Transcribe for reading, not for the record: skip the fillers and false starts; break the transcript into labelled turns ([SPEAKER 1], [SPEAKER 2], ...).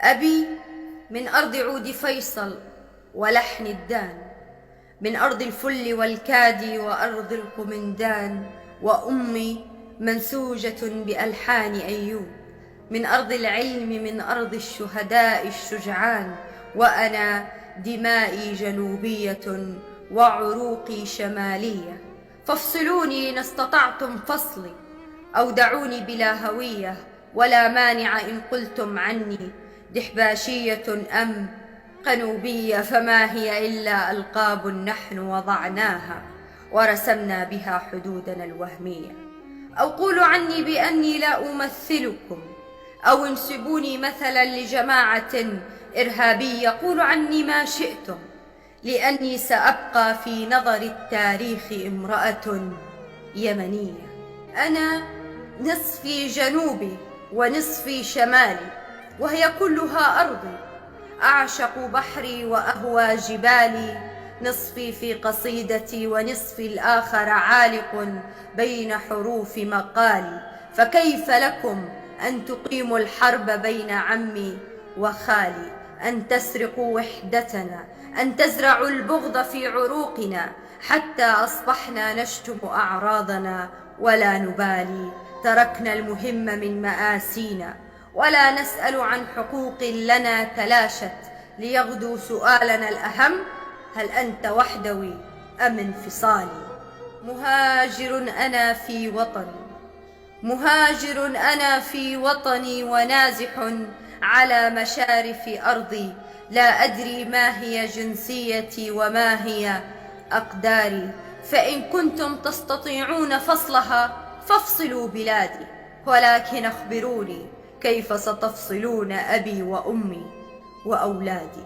[SPEAKER 1] أبي من أرض عود فيصل ولحن الدان، من أرض الفل والكادي وأرض القمندان، وأمي منسوجة بألحان أيوب، من أرض العلم من أرض الشهداء الشجعان، وأنا دمائي جنوبية وعروقي شمالية، فافصلوني إن استطعتم فصلي، أو دعوني بلا هوية، ولا مانع إن قلتم عني دحباشية أم قنوبية، فما هي إلا ألقاب نحن وضعناها ورسمنا بها حدودنا الوهمية. أو قولوا عني بأني لا أمثلكم، أو انسبوني مثلا لجماعة إرهابية، قولوا عني ما شئتم، لأني سأبقى في نظر التاريخ امرأة يمنية. أنا نصفي جنوبي ونصفي شمالي، وهي كلها أرضي، أعشق بحري وأهوى جبالي، نصفي في قصيدتي ونصفي الآخر عالق بين حروف مقالي، فكيف لكم أن تقيموا الحرب بين عمي وخالي، أن تسرقوا وحدتنا، أن تزرعوا البغض في عروقنا، حتى أصبحنا نشتم أعراضنا ولا نبالي، تركنا المهم من مآسينا ولا نسأل عن حقوق لنا تلاشت، ليغدو سؤالنا الأهم: هل أنت وحدوي أم انفصالي؟ مهاجر أنا في وطني، مهاجر أنا في وطني، ونازح على مشارف أرضي، لا أدري ما هي جنسيتي وما هي أقداري، فإن كنتم تستطيعون فصلها فافصلوا بلادي، ولكن أخبروني كيف ستفصلون أبي وأمي وأولادي.